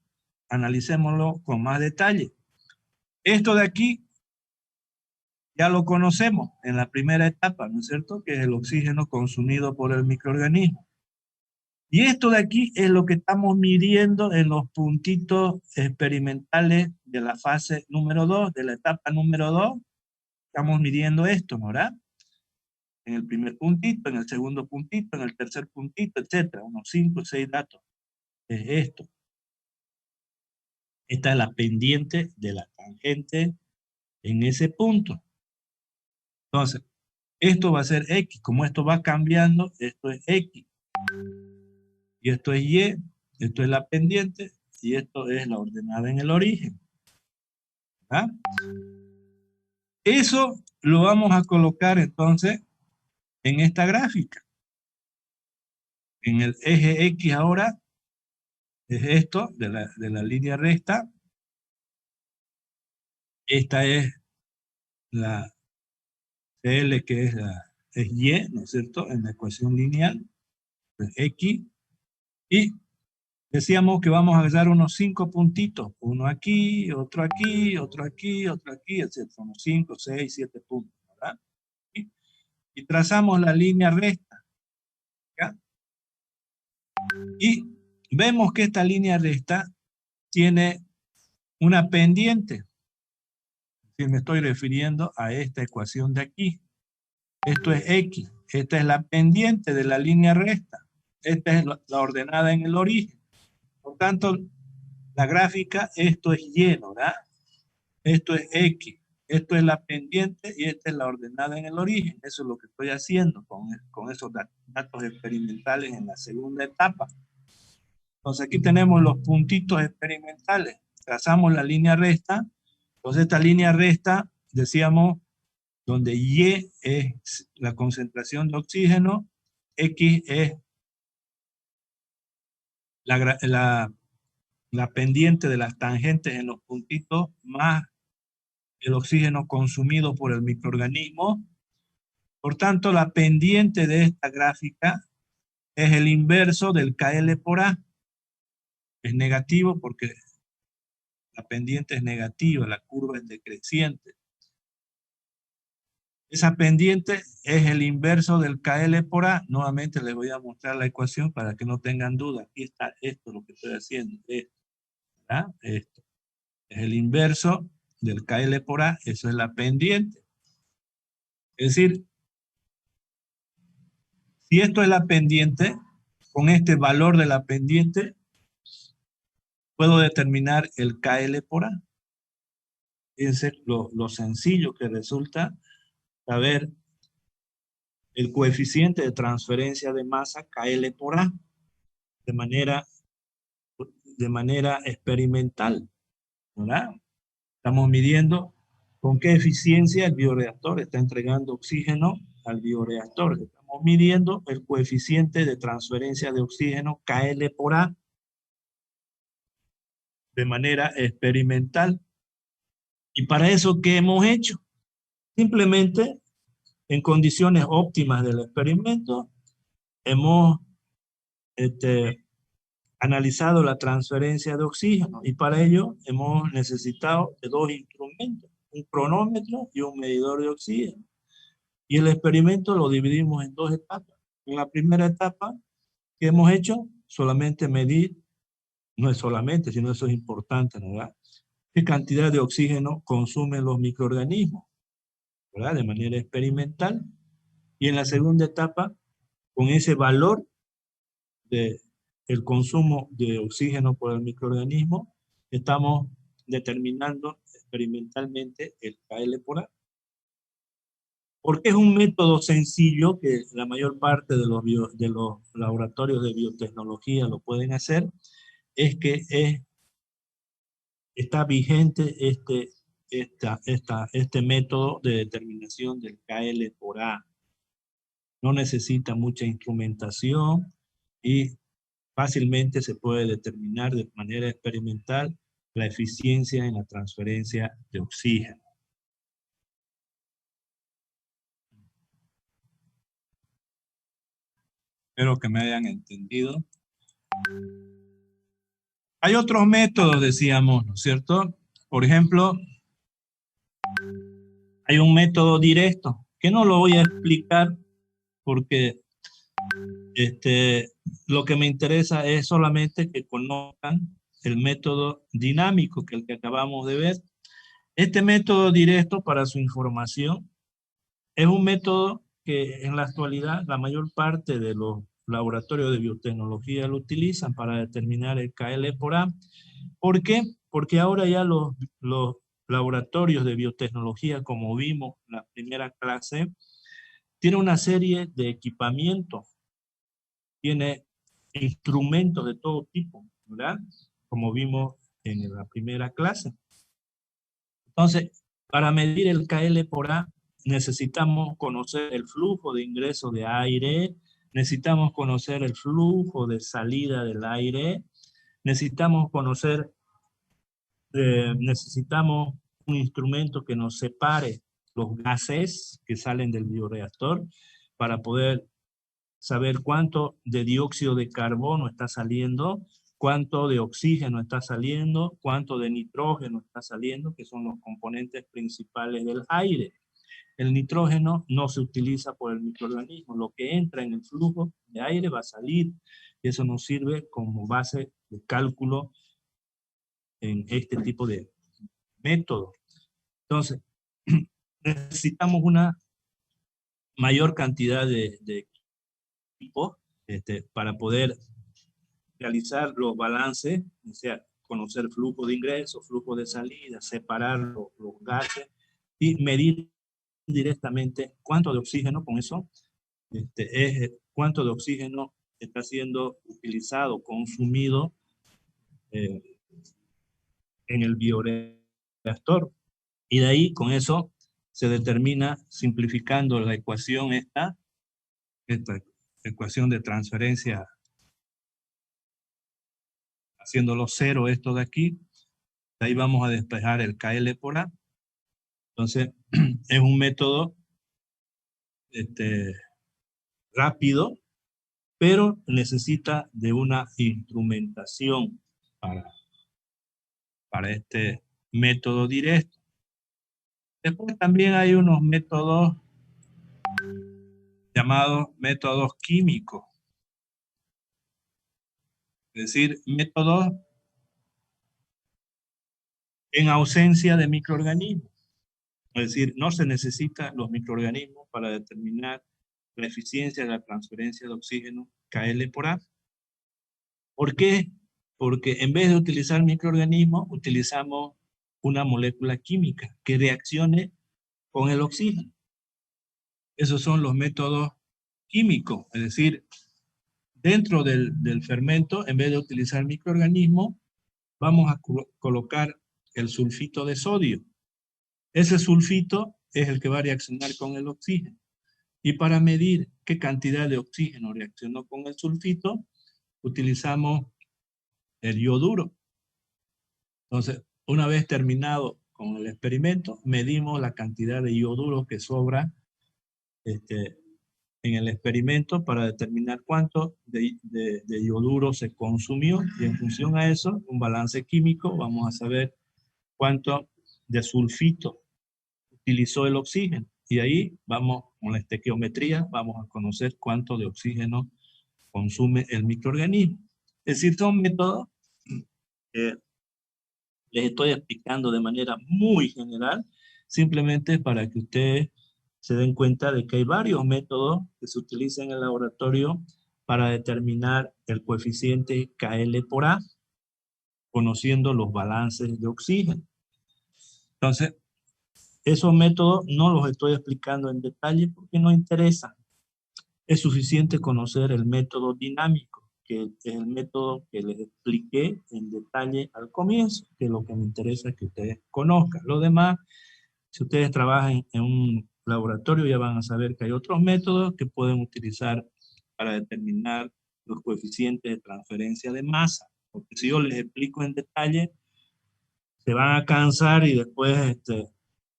analicémoslo con más detalle. Esto de aquí ya lo conocemos en la primera etapa, ¿no es cierto? Que es el oxígeno consumido por el microorganismo. Y esto de aquí es lo que estamos midiendo en los puntitos experimentales de la fase número 2, de la etapa número 2. Estamos midiendo esto, ¿no? ¿Verdad? En el primer puntito, en el segundo puntito, en el tercer puntito, etcétera. Unos 5 o 6 datos. Es esto. Esta es la pendiente de la tangente en ese punto. Entonces, esto va a ser X. Como esto va cambiando, esto es X. Y esto es Y. Esto es la pendiente. Y esto es la ordenada en el origen. ¿Ah? Eso lo vamos a colocar entonces en esta gráfica. En el eje X ahora es esto de la línea recta. Esta es la CL, que es Y, ¿no es cierto? En la ecuación lineal, pues X. Y decíamos que vamos a agarrar unos 5 puntitos, uno aquí, otro aquí, otro aquí, otro aquí, etc. Unos 5, 6, 7 puntos, ¿verdad? Y trazamos la línea recta, ¿ya? Y vemos que esta línea recta tiene una pendiente. Si me estoy refiriendo a esta ecuación de aquí. Esto es X. Esta es la pendiente de la línea recta. Esta es la ordenada en el origen. Por tanto, la gráfica, esto es Y, ¿verdad? Esto es X. Esto es la pendiente y esta es la ordenada en el origen. Eso es lo que estoy haciendo con esos datos experimentales en la segunda etapa. Entonces aquí tenemos los puntitos experimentales. Trazamos la línea recta. Entonces esta línea recta, decíamos, donde Y es la concentración de oxígeno, X es la pendiente de las tangentes en los puntitos más el oxígeno consumido por el microorganismo. Por tanto, la pendiente de esta gráfica es el inverso del KL por A. Es negativo porque la pendiente es negativa, la curva es decreciente. Esa pendiente es el inverso del KL por A. Nuevamente les voy a mostrar la ecuación para que no tengan duda. Aquí está esto, lo que estoy haciendo. Esto, ¿verdad? Esto es el inverso del KL por A. Eso es la pendiente. Es decir, si esto es la pendiente, con este valor de la pendiente, puedo determinar el KL por A. Fíjense lo sencillo que resulta saber el coeficiente de transferencia de masa KL por A de manera experimental, ¿verdad? Estamos midiendo con qué eficiencia el bioreactor está entregando oxígeno al bioreactor. Estamos midiendo el coeficiente de transferencia de oxígeno KL por A de manera experimental. ¿Y para eso qué hemos hecho? Simplemente, en condiciones óptimas del experimento, hemos analizado la transferencia de oxígeno y para ello hemos necesitado de 2 instrumentos, un cronómetro y un medidor de oxígeno. Y el experimento lo dividimos en 2 etapas. En la primera etapa, ¿qué hemos hecho? Solamente medir, no es solamente, sino eso es importante, ¿verdad? ¿Qué cantidad de oxígeno consumen los microorganismos? ¿Verdad? De manera experimental. Y en la segunda etapa, con ese valor de el consumo de oxígeno por el microorganismo, estamos determinando experimentalmente el KL por A. Porque es un método sencillo que la mayor parte de los laboratorios de biotecnología lo pueden hacer, es que está vigente este método de determinación del KL por A. No necesita mucha instrumentación y fácilmente se puede determinar de manera experimental la eficiencia en la transferencia de oxígeno. Espero que me hayan entendido. Hay otros métodos, decíamos, ¿no es cierto? Por ejemplo, hay un método directo, que no lo voy a explicar porque lo que me interesa es solamente que conozcan el método dinámico, que el que acabamos de ver. Este método directo, para su información, es un método que en la actualidad la mayor parte de los laboratorios de biotecnología lo utilizan para determinar el KL por A. ¿Por qué? Porque ahora ya los laboratorios de biotecnología, como vimos en la primera clase, tienen una serie de equipamientos, tiene instrumentos de todo tipo, ¿verdad? Como vimos en la primera clase. Entonces, para medir el KL por A, necesitamos conocer el flujo de ingreso de aire, necesitamos conocer el flujo de salida del aire, necesitamos necesitamos un instrumento que nos separe los gases que salen del bioreactor para poder saber cuánto de dióxido de carbono está saliendo, cuánto de oxígeno está saliendo, cuánto de nitrógeno está saliendo, que son los componentes principales del aire. El nitrógeno no se utiliza por el microorganismo. Lo que entra en el flujo de aire va a salir. Y eso nos sirve como base de cálculo en este tipo de método. Entonces, necesitamos una mayor cantidad de equipos para poder realizar los balances, o sea, conocer flujo de ingreso, flujo de salida, separar los gases y medir directamente cuánto de oxígeno, con eso, cuánto de oxígeno está siendo utilizado, consumido en el bioreactor. Y de ahí, con eso, se determina, simplificando la ecuación esta ecuación de transferencia, haciéndolo cero esto de aquí, de ahí vamos a despejar el KL por A. Entonces, es un método rápido, pero necesita de una instrumentación para este método directo. Después también hay unos métodos llamados métodos químicos. Es decir, métodos en ausencia de microorganismos. Es decir, no se necesitan los microorganismos para determinar la eficiencia de la transferencia de oxígeno KL por A. ¿Por qué? Porque en vez de utilizar microorganismos, utilizamos una molécula química que reaccione con el oxígeno. Esos son los métodos químicos, es decir, dentro del fermento, en vez de utilizar microorganismos, vamos a colocar el sulfito de sodio. Ese sulfito es el que va a reaccionar con el oxígeno. Y para medir qué cantidad de oxígeno reaccionó con el sulfito, utilizamos el yoduro. Entonces, una vez terminado con el experimento, medimos la cantidad de yoduro que sobra en el experimento para determinar cuánto de yoduro se consumió, y en función a eso, un balance químico, vamos a saber cuánto de sulfito utilizó el oxígeno. Y ahí vamos, con la estequiometría, vamos a conocer cuánto de oxígeno consume el microorganismo. Es decir, son métodos que les estoy explicando de manera muy general, simplemente para que ustedes se den cuenta de que hay varios métodos que se utilizan en el laboratorio para determinar el coeficiente KL por A, conociendo los balances de oxígeno. Entonces, esos métodos no los estoy explicando en detalle porque no interesan. Es suficiente conocer el método dinámico, que es el método que les expliqué en detalle al comienzo, que es lo que me interesa que ustedes conozcan. Lo demás, si ustedes trabajan en un laboratorio, ya van a saber que hay otros métodos que pueden utilizar para determinar los coeficientes de transferencia de masa. Porque si yo les explico en detalle, se van a cansar y después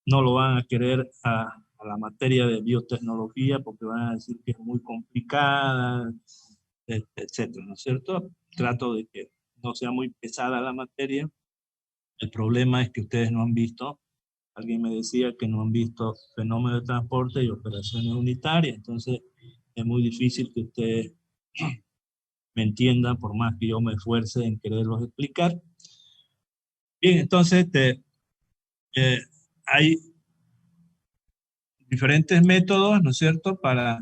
no lo van a querer a la materia de biotecnología porque van a decir que es muy complicada, etcétera, ¿no es cierto? Trato de que no sea muy pesada la materia. El problema es que ustedes no han visto, alguien me decía que no han visto fenómenos de transporte y operaciones unitarias, entonces es muy difícil que ustedes me entiendan por más que yo me esfuerce en quererlos explicar. Bien, entonces hay diferentes métodos, ¿no es cierto?, para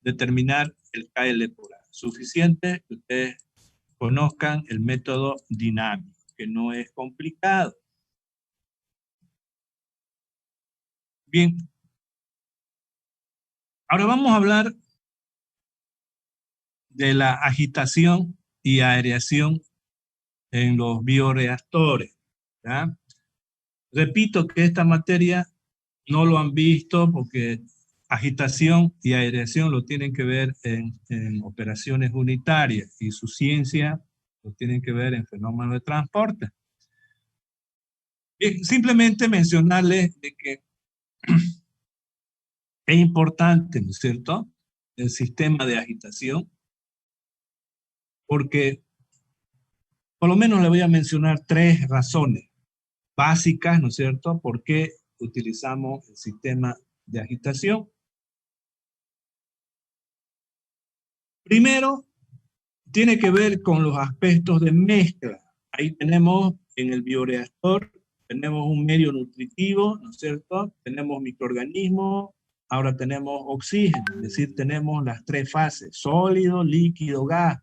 determinar el KL por A. Suficiente que ustedes conozcan el método dinámico, que no es complicado. Bien. Ahora vamos a hablar de la agitación y aireación en los bioreactores, ¿ya? Repito que esta materia no lo han visto porque agitación y aireación lo tienen que ver en operaciones unitarias y su ciencia lo tienen que ver en fenómenos de transporte. Bien, simplemente mencionarles de que es importante, ¿no es cierto?, el sistema de agitación, porque por lo menos le voy a mencionar 3 razones básicas, ¿no es cierto?, por qué utilizamos el sistema de agitación. Primero, tiene que ver con los aspectos de mezcla. Ahí tenemos en el bioreactor, tenemos un medio nutritivo, ¿no es cierto? Tenemos microorganismos, ahora tenemos oxígeno, es decir, tenemos las 3 fases, sólido, líquido, gas,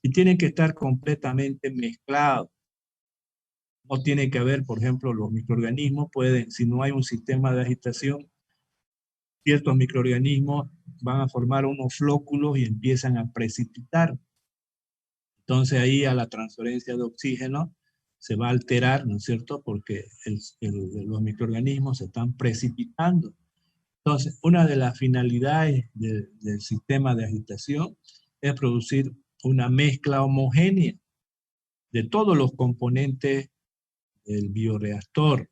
y tienen que estar completamente mezclados. No tiene que haber, por ejemplo, los microorganismos pueden, si no hay un sistema de agitación, ciertos microorganismos van a formar unos flóculos y empiezan a precipitar. Entonces ahí a la transferencia de oxígeno se va a alterar, ¿no es cierto? Porque los microorganismos se están precipitando. Entonces, una de las finalidades del sistema de agitación es producir una mezcla homogénea de todos los componentes del bioreactor.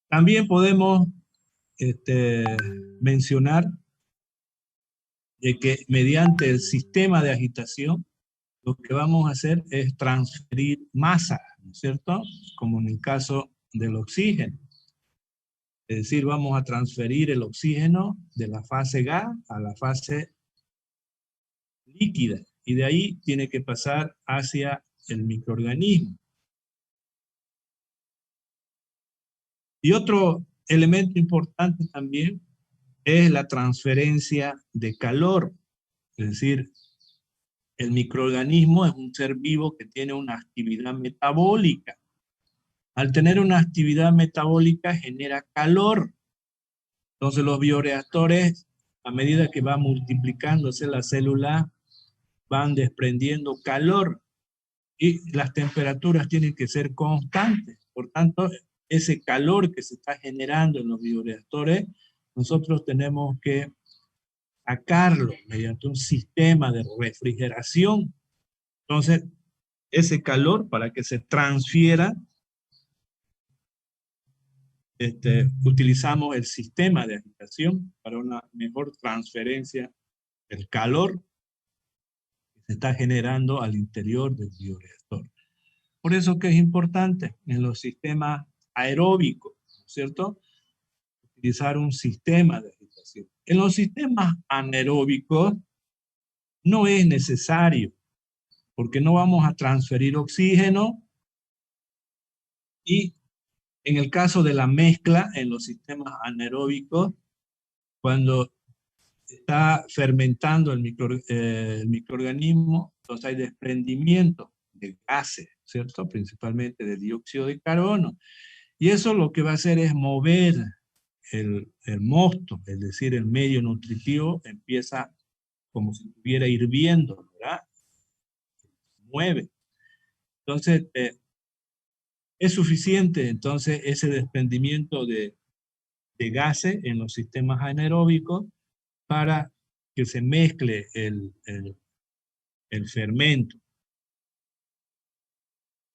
También podemos mencionar de que mediante el sistema de agitación lo que vamos a hacer es transferir masa, ¿no es cierto? Como en el caso del oxígeno. Es decir, vamos a transferir el oxígeno de la fase gas a la fase líquida. Y de ahí tiene que pasar hacia el microorganismo. Y otro elemento importante también es la transferencia de calor. Es decir, el microorganismo es un ser vivo que tiene una actividad metabólica. Al tener una actividad metabólica genera calor. Entonces los bioreactores, a medida que va multiplicándose la célula, van desprendiendo calor y las temperaturas tienen que ser constantes. Por tanto, ese calor que se está generando en los bioreactores, nosotros tenemos que sacarlo mediante un sistema de refrigeración. Entonces, ese calor para que se transfiera, utilizamos el sistema de agitación para una mejor transferencia del calor que se está generando al interior del bioreactor. Por eso que es importante en los sistemas aeróbicos, ¿no es cierto?, utilizar un sistema de agitación. En los sistemas anaeróbicos no es necesario, porque no vamos a transferir oxígeno, y en el caso de la mezcla en los sistemas anaeróbicos, cuando está fermentando el microorganismo, entonces hay desprendimiento de gases, ¿cierto? Principalmente de dióxido de carbono. Y eso lo que va a hacer es mover el mosto, es decir, el medio nutritivo empieza como si estuviera hirviendo, ¿verdad? Mueve. Entonces, es suficiente entonces ese desprendimiento de gases en los sistemas anaeróbicos para que se mezcle el fermento.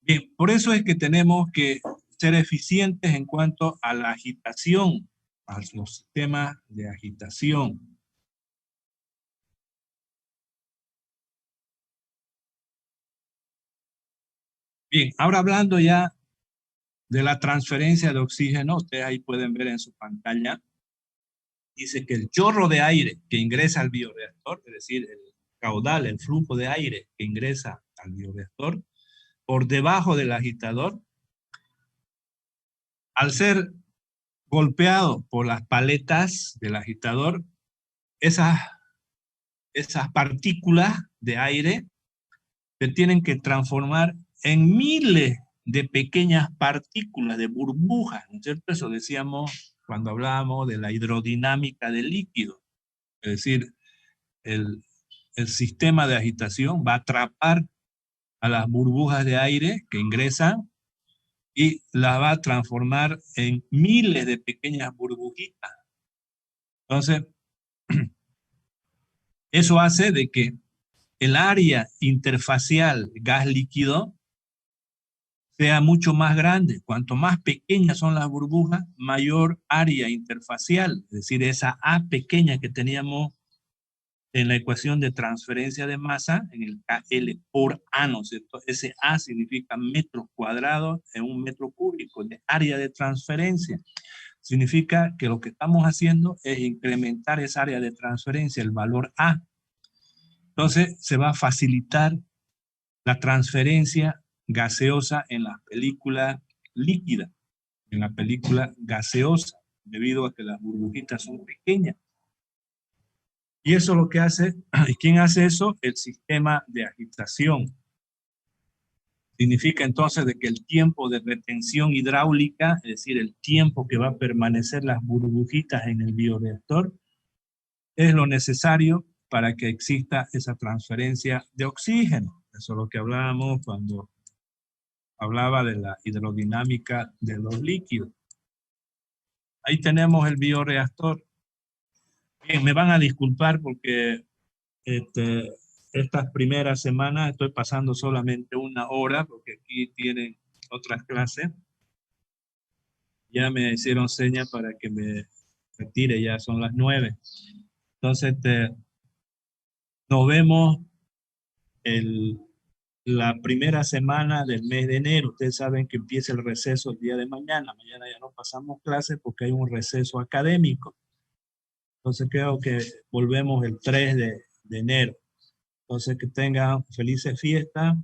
Bien, por eso es que tenemos que ser eficientes en cuanto a la agitación, a los sistemas de agitación. Bien, ahora hablando ya de la transferencia de oxígeno, ustedes ahí pueden ver en su pantalla, dice que el chorro de aire que ingresa al bioreactor, es decir, el caudal, el flujo de aire que ingresa al bioreactor, por debajo del agitador, al ser golpeado por las paletas del agitador, esas partículas de aire se tienen que transformar en miles de pequeñas partículas, de burbujas, ¿no es cierto? Eso decíamos cuando hablábamos de la hidrodinámica del líquido. Es decir, el sistema de agitación va a atrapar a las burbujas de aire que ingresan y las va a transformar en miles de pequeñas burbujitas. Entonces, eso hace de que el área interfacial gas-líquido sea mucho más grande. Cuanto más pequeñas son las burbujas, mayor área interfacial, es decir, esa A pequeña que teníamos en la ecuación de transferencia de masa, en el KL por A, ¿no es cierto? Ese A significa metros cuadrados en un metro cúbico de área de transferencia. Significa que lo que estamos haciendo es incrementar esa área de transferencia, el valor A. Entonces se va a facilitar la transferencia gaseosa en la película líquida, en la película gaseosa, debido a que las burbujitas son pequeñas. Y eso es lo que hace, ¿y quién hace eso? El sistema de agitación. Significa entonces de que el tiempo de retención hidráulica, es decir, el tiempo que va a permanecer las burbujitas en el bioreactor, es lo necesario para que exista esa transferencia de oxígeno. Eso es lo que hablábamos cuando hablaba de la hidrodinámica de los líquidos. Ahí tenemos el bioreactor. Bien, me van a disculpar porque estas primeras semanas estoy pasando solamente 1 hora porque aquí tienen otras clases. Ya me hicieron señas para que me retire, ya son las 9. Entonces, nos vemos la primera semana del mes de enero. Ustedes saben que empieza el receso el día de mañana. Mañana ya no pasamos clases porque hay un receso académico. Entonces creo que volvemos el 3 de enero. Entonces que tengan felices fiestas.